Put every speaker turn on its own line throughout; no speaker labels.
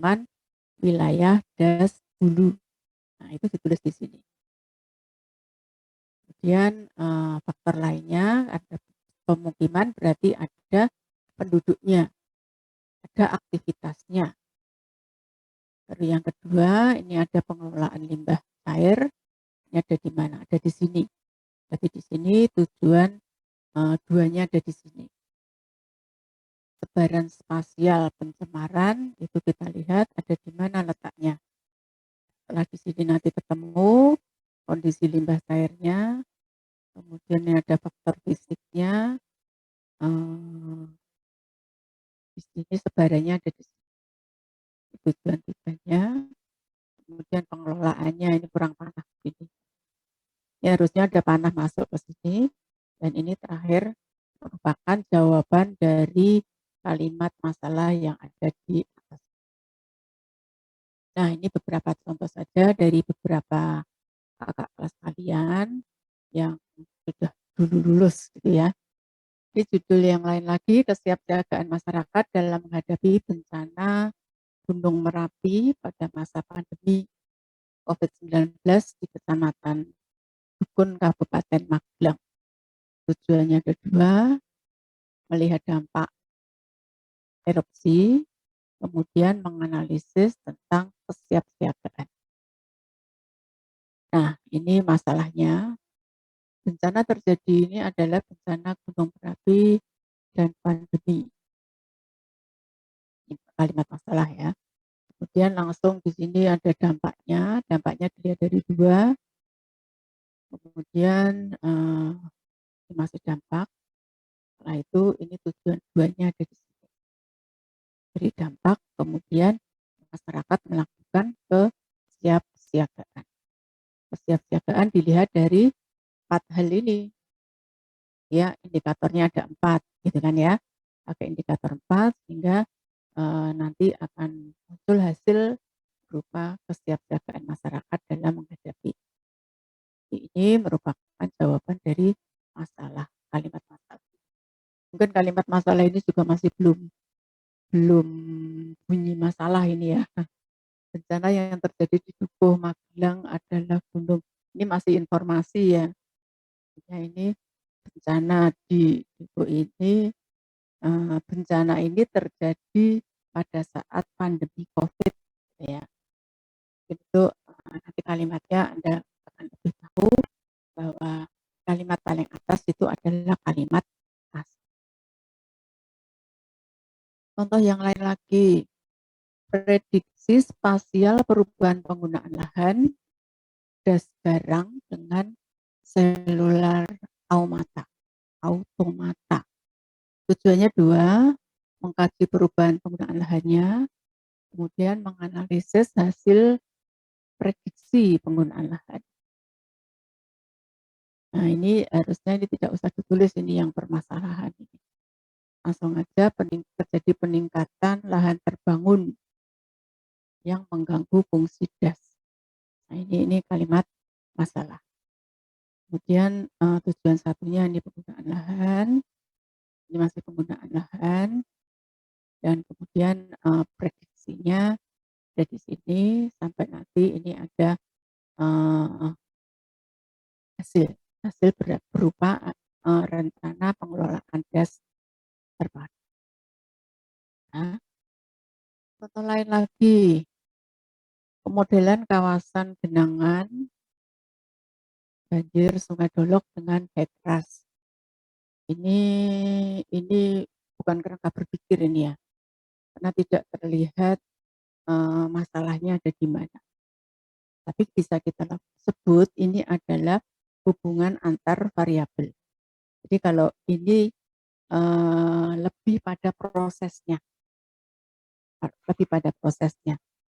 pemukiman wilayah das hulu. Nah, itu ditulis di sini. Kemudian faktor lainnya ada pemukiman, berarti ada penduduknya, ada aktivitasnya. Lalu yang kedua, ini ada pengelolaan limbah cair. Ini ada di mana? Ada di sini. Jadi di sini tujuan duanya ada di sini. Sebaran spasial pencemaran itu kita lihat ada di mana letaknya. Setelah di sini nanti ketemu kondisi limbah cairnya, kemudian ini ada faktor fisiknya, di sini sebarannya ada di sini. Tujuan tujuannya, kemudian pengelolaannya ini kurang panah ini. Ya harusnya ada panah masuk ke sini, dan ini terakhir merupakan jawaban dari kalimat masalah yang ada di atas. Nah, ini beberapa contoh saja dari beberapa kakak kelas kalian yang sudah dulu lulus gitu ya. Di judul yang lain lagi, kesiapsiagaan masyarakat dalam menghadapi bencana Gunung Merapi pada masa pandemi COVID-19 di Kecamatan Dukun, Kabupaten Magelang. Tujuannya ada dua, melihat dampak erupsi, kemudian menganalisis tentang kesiapsiagaan. Nah, ini masalahnya. Bencana terjadi ini adalah bencana gunung berapi dan pandemi. Ini kalimat masalah ya. Kemudian langsung di sini ada dampaknya. Dampaknya dilihat dari dua. Kemudian ini masih dampak. Setelah itu ini tujuan duanya ada di sini. Dari dampak, kemudian masyarakat melakukan kesiapsiagaan. Kesiapsiagaan dilihat dari 4 hal ini. Ya, indikatornya ada 4, gitu kan ya. Pakai indikator 4 sehingga nanti akan muncul hasil berupa kesiapsiagaan masyarakat dalam menghadapi. Ini merupakan jawaban dari masalah, kalimat masalah. Mungkin kalimat masalah ini juga masih belum bunyi masalah ini ya. Bencana yang terjadi di Dukuh Magelang adalah gunung. Ini masih informasi ya. Ya, ini bencana di Dukuh ini, bencana ini terjadi pada saat pandemi COVID ya. Itu nanti kalimatnya Anda akan lebih tahu bahwa kalimat paling atas itu adalah kalimat as. Contoh yang lain lagi, prediksi spasial perubahan penggunaan lahan das barang dengan selular automata. Tujuannya dua, mengkaji perubahan penggunaan lahannya, kemudian menganalisis hasil prediksi penggunaan lahan. Nah, ini harusnya ini tidak usah ditulis ini yang permasalahan ini. Langsung aja terjadi peningkatan lahan terbangun yang mengganggu fungsi das. Nah, ini kalimat masalah. Kemudian tujuan satunya ini penggunaan lahan, ini masih penggunaan lahan, dan kemudian prediksinya ada di sini sampai nanti ini ada hasil berupa rencana pengelolaan das terpadu. Nah, contoh lain lagi, pemodelan kawasan genangan banjir Sungai Dolok dengan Hetras. Ini bukan kerangka berpikir ini ya, karena tidak terlihat masalahnya ada di mana. Tapi bisa kita sebut ini adalah hubungan antar variabel. Jadi kalau ini lebih pada prosesnya,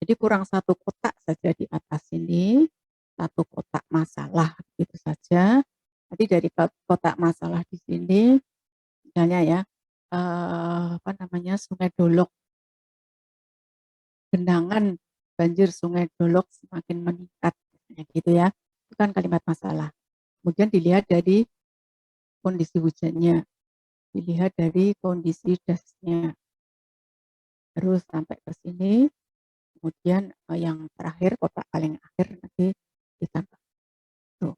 Jadi kurang satu kotak saja di atas ini, satu kotak masalah itu saja. Nanti dari kotak masalah di sini, misalnya ya, Sungai Dolok, genangan banjir Sungai Dolok semakin meningkat, gitu ya. Itu kan kalimat masalah. Kemudian dilihat dari kondisi hujannya, dilihat dari kondisi dasnya, terus sampai ke sini kemudian yang terakhir kotak paling akhir nanti ditambah. Tuh.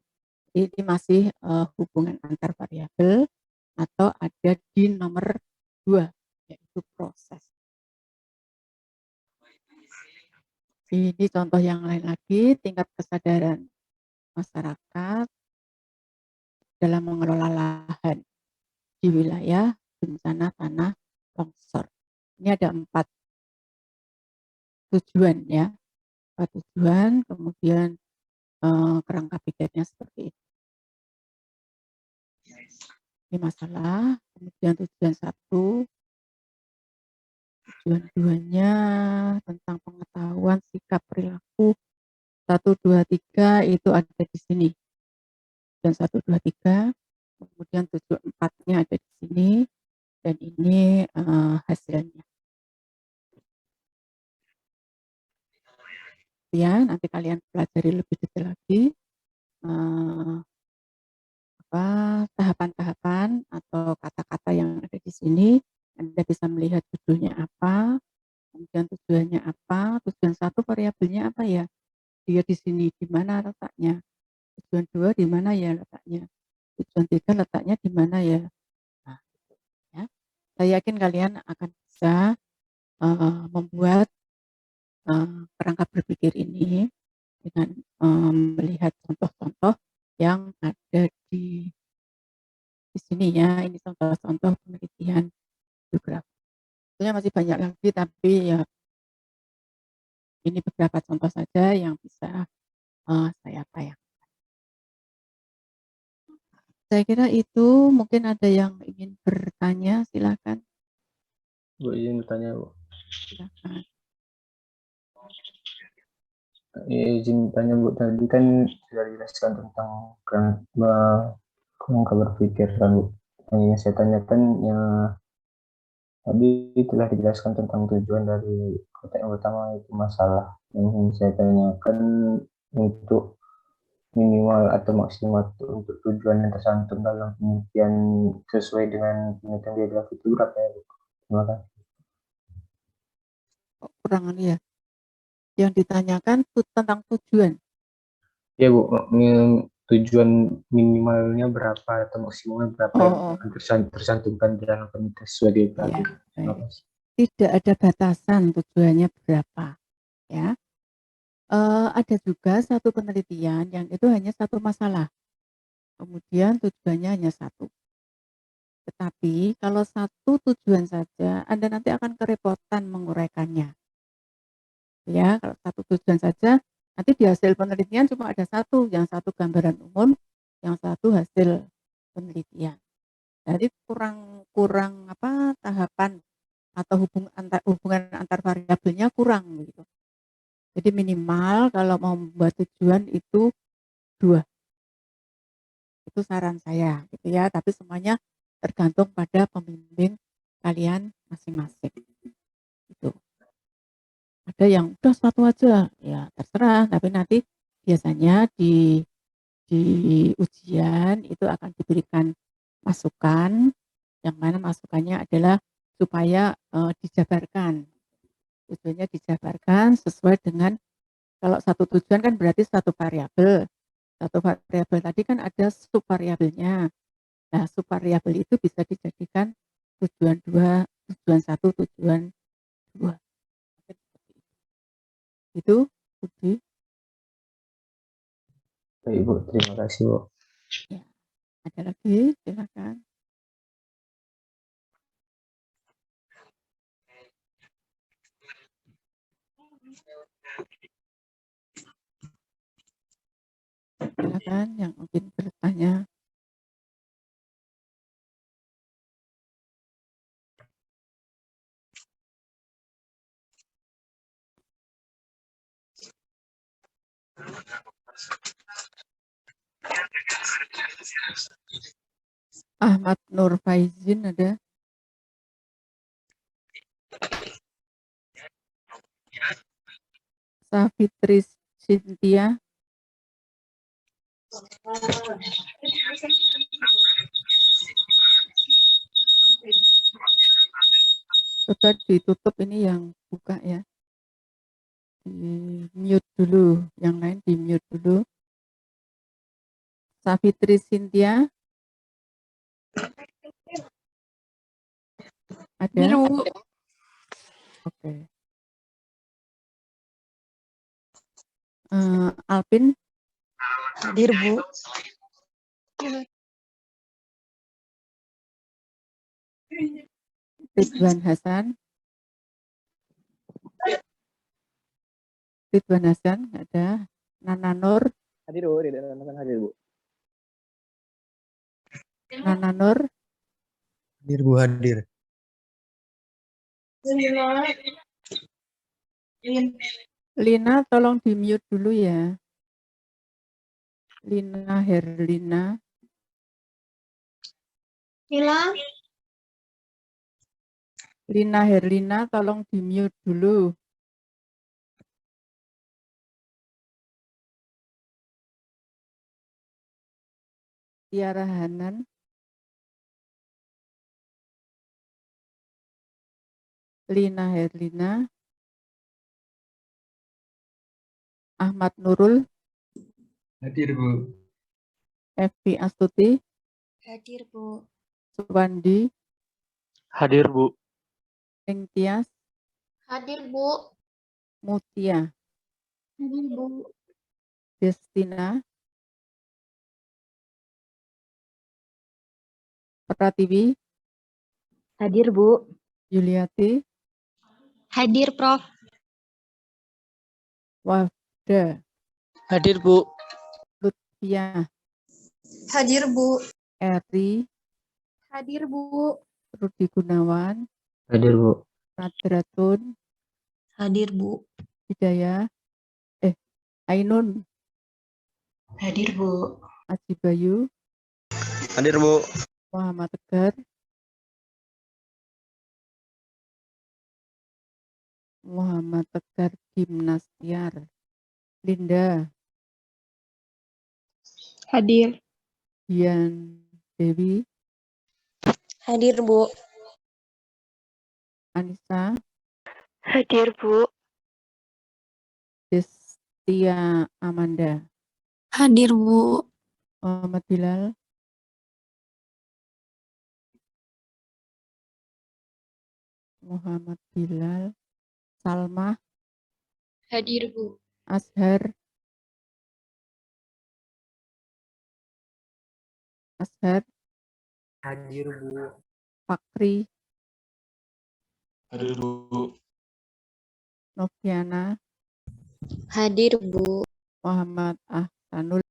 Ini masih hubungan antar variabel atau ada di nomor 2, yaitu proses. Ini contoh yang lain lagi, tingkat kesadaran masyarakat dalam mengelola lahan di wilayah bencana tanah longsor. Ini ada 4 tujuan ya, 4 tujuan, kemudian kerangka pikirnya seperti itu. Ini masalah, kemudian tujuan 1, tujuan 2-nya tentang pengetahuan sikap perilaku 1, 2, 3 itu ada di sini. Dan 1, 2, 3, kemudian tujuan 4-nya ada di sini, dan ini hasilnya. Ya, nanti kalian pelajari lebih detail lagi tahapan-tahapan atau kata-kata yang ada di sini. Anda bisa melihat judulnya apa, kemudian tujuannya apa, tujuan 1 variabelnya apa ya, dia di sini di mana letaknya, tujuan 2 di mana ya letaknya, tujuan 3 letaknya di mana ya. Nah, ya. Saya yakin kalian akan bisa membuat kerangka berpikir ini dengan melihat contoh-contoh yang ada di sini ya. Ini contoh-contoh penelitian geografi. Sebenarnya masih banyak lagi, tapi ya ini beberapa contoh saja yang bisa saya tayangkan. Saya kira itu, mungkin ada yang ingin bertanya, silakan.
Bu, izin bertanya, Bu.
Silakan.
Izin tanya, Bu, tadi kan sudah dijelaskan tentang kerangka berpikir kan, Bu. Yang saya tanyakan ya tadi telah dijelaskan tentang tujuan dari kotak yang pertama itu masalah. Yang saya tanyakan untuk minimal atau maksimal untuk tujuan yang tercantum dalam penelitian sesuai dengan penelitian geografi itu berapa ya, Bu? Terima kasih.
Kurang ya. Yang ditanyakan tentang tujuan.
Ya, Bu, tujuan minimalnya berapa atau maksimalnya berapa yang akan tercantumkan di dalam penelitian sesuai geografi.
Ya, tidak ada batasan tujuannya berapa, ya. Ada juga satu penelitian yang itu hanya satu masalah, kemudian tujuannya hanya satu. Tetapi kalau satu tujuan saja, Anda nanti akan kerepotan menguraikannya. Ya, kalau satu tujuan saja, nanti di hasil penelitian cuma ada satu, yang satu gambaran umum, yang satu hasil penelitian. Jadi kurang apa tahapan atau hubungan antar variabelnya kurang gitu. Jadi minimal kalau mau membuat tujuan itu 2. Itu saran saya gitu ya, tapi semuanya tergantung pada pembimbing kalian masing-masing. Gitu. Ada yang udah satu aja, ya terserah, tapi nanti biasanya di ujian itu akan diberikan masukan, yang mana masukannya adalah supaya dijabarkan. Tujuannya dijabarkan sesuai dengan, kalau satu tujuan kan berarti satu variabel. Satu variabel tadi kan ada subvariabelnya. Nah, subvariabel itu bisa dijadikan tujuan 2, tujuan 1, tujuan 2. Itu, Budi.
Baik, Bu, terima kasih, Bu.
Ya, ada lagi, silakan. Silakan yang mungkin bertanya. Ahmad Nur Faizin ada. Safitri Cynthia. Coba ditutup ini yang buka ya. di mute dulu, yang lain di mute dulu. Safitri Cynthia. Ada?
Hadir, Bu.
Oke. Alvin.
Hadir, Bu.
Ridwan Hasan. Ridwan Hasan ada. Nana Nur.
Hadir, Bu. Hadir, Bu.
Nana Nur.
Hadir, Bu. Hadir.
Lina tolong di mute dulu ya. Lina Herlina. Lina Herlina tolong di mute dulu. Tiara Hanan. Lina Herlina. Ahmad Nurul.
Hadir, Bu.
Evi Astuti.
Hadir, Bu.
Suwandi.
Hadir, Bu.
Engtias.
Hadir, Bu.
Mutia.
Hadir, Bu.
Destina. Pratiwi.
Hadir, Bu.
Yuliati.
Hadir, Prof.
Wafda.
Hadir, Bu.
Lutfiah.
Hadir, Bu.
Eri.
Hadir, Bu.
Rudi Gunawan.
Hadir, Bu.
Nadratun.
Hadir, Bu.
Hidayah. Ainun.
Hadir, Bu.
Aji Bayu.
Hadir, Bu.
Muhammad Tegar. Muhammad Tegar Gimnastiar. Linda.
Hadir.
Dian Dewi.
Hadir, Bu.
Anissa.
Hadir, Bu.
Destia Amanda.
Hadir, Bu.
Muhammad Bilal. Muhammad Bilal. Salma.
Hadir, Bu.
Ashar. Ashar.
Hadir, Bu.
Fakri.
Hadir, Bu.
Noviana.
Hadir, Bu.
Muhammad Ahsanul